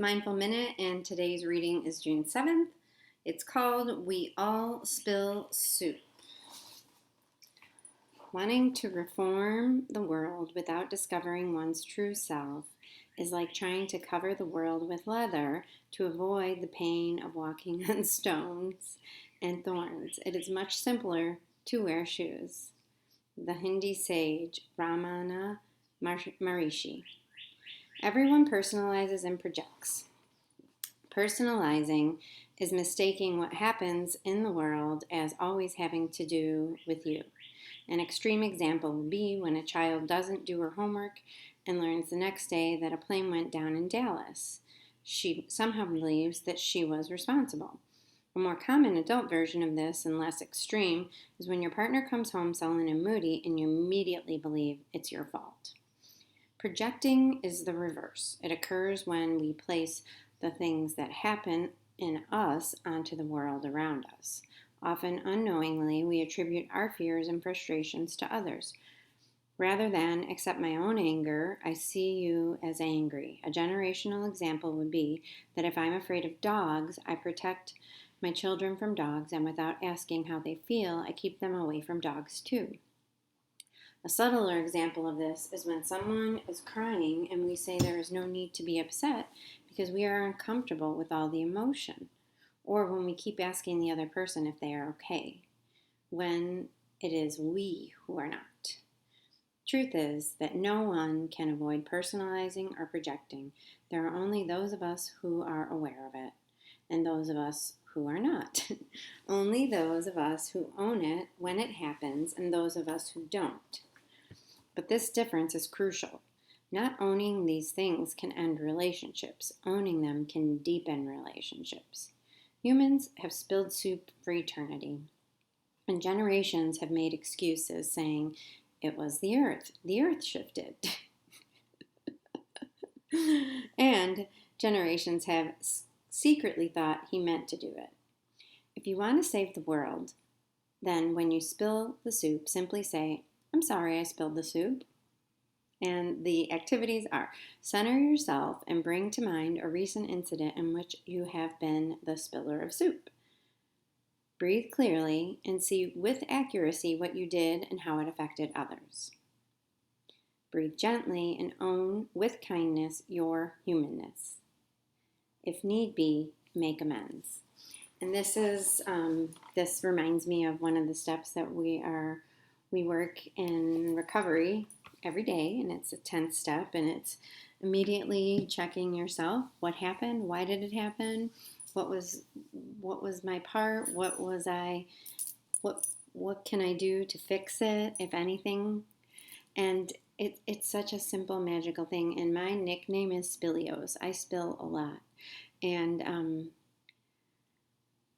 Mindful Minute, and today's reading is June 7th. It's called We All Spill Soup. Wanting to reform the world without discovering one's true self is like trying to cover the world with leather to avoid the pain of walking on stones and thorns. It is much simpler to wear shoes. The Hindu Sage Ramana Maharshi. Everyone personalizes and projects. Personalizing is mistaking what happens in the world as always having to do with you. An extreme example would be when a child doesn't do her homework and learns the next day that a plane went down in Dallas. She somehow believes that she was responsible. A more common adult version of this, and less extreme, is when your partner comes home sullen and moody and you immediately believe it's your fault. Projecting is the reverse. It occurs when we place the things that happen in us onto the world around us. Often unknowingly, we attribute our fears and frustrations to others. Rather than accept my own anger, I see you as angry. A generational example would be that if I'm afraid of dogs, I protect my children from dogs, and without asking how they feel, I keep them away from dogs too. A subtler example of this is when someone is crying and we say there is no need to be upset because we are uncomfortable with all the emotion, or when we keep asking the other person if they are okay, when it is we who are not. Truth is that no one can avoid personalizing or projecting. There are only those of us who are aware of it, and those of us who are not. Only those of us who own it when it happens, and those of us who don't. But this difference is crucial. Not owning these things can end relationships. Owning them can deepen relationships. Humans have spilled soup for eternity, and generations have made excuses saying, it was the earth. The earth shifted. And generations have secretly thought he meant to do it. If you want to save the world, then when you spill the soup, simply say, I'm sorry I spilled the soup. And the activities are center yourself and bring to mind a recent incident in which you have been the spiller of soup. Breathe clearly and see with accuracy what you did and how it affected others. Breathe gently and own with kindness your humanness. If need be, make amends. And this reminds me of one of the steps that we work in recovery every day, and it's a 10th step, and it's immediately checking yourself. What happened? Why did it happen? What was my part? What can I do to fix it, if anything? And it's such a simple, magical thing. And my nickname is Spillios. I spill a lot, and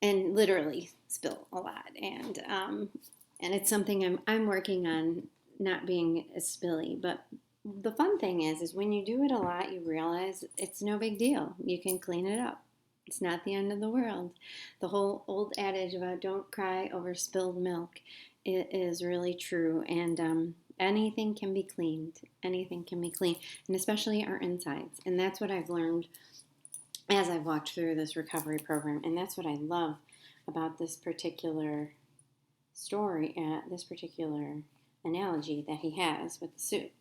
literally spill a lot, and it's something I'm working on, not being as spilly. But the fun thing is when you do it a lot, you realize it's no big deal. You can clean it up. It's not the end of the world. The whole old adage about don't cry over spilled milk, it is really true. And anything can be cleaned. Anything can be cleaned, and especially our insides. And that's what I've learned as I've walked through this recovery program. And that's what I love about this particular story, this particular analogy that he has with the soup.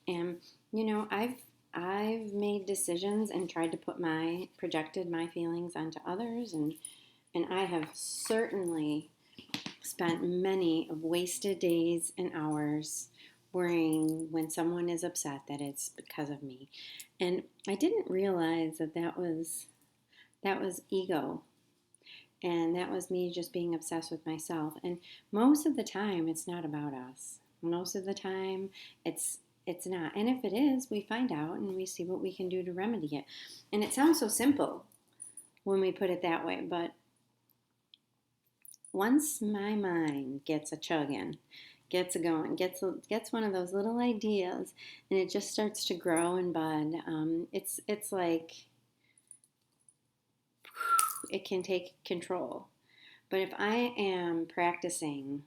And I've made decisions and tried to projected my feelings onto others, and I have certainly spent many of wasted days and hours worrying when someone is upset that it's because of me. And I didn't realize that was ego, and that was me just being obsessed with myself. And most of the time, it's not about us. Most of the time, it's not. And if it is, we find out and we see what we can do to remedy it. And it sounds so simple when we put it that way, but once my mind gets a chugging, gets a going, gets one of those little ideas, and it just starts to grow and bud, it's like it can take control. But if I am practicing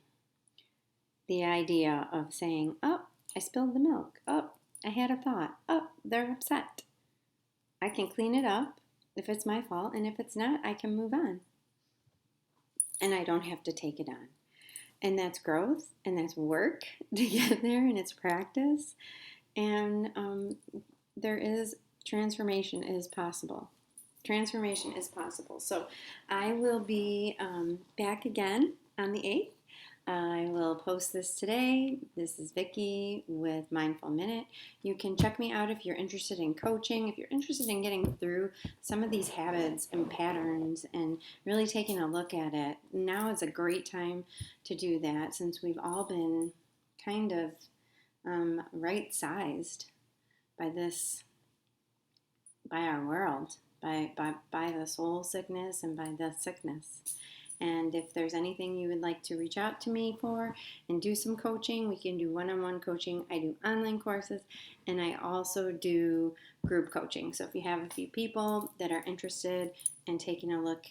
the idea of saying, oh, I spilled the milk, oh, I had a thought, oh, they're upset, I can clean it up if it's my fault, and if it's not, I can move on. And I don't have to take it on. And that's growth, and that's work to get there, and it's practice. And there is transformation is possible. Transformation is possible. So I will be back again on the 8th. I will post this today. This is Vikki with Mindful Minute. You can check me out if you're interested in coaching, if you're interested in getting through some of these habits and patterns and really taking a look at it. Now is a great time to do that, since we've all been kind of right-sized by our world, by the soul sickness and by the sickness. And if there's anything you would like to reach out to me for and do some coaching, we can do one-on-one coaching. I do online courses, and I also do group coaching. So if you have a few people that are interested in taking a look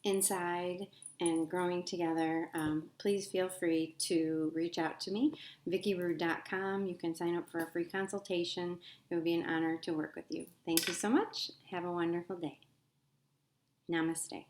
inside and growing together, please feel free to reach out to me, VikkiRude.com. You can sign up for a free consultation. It would be an honor to work with you. Thank you so much. Have a wonderful day. Namaste.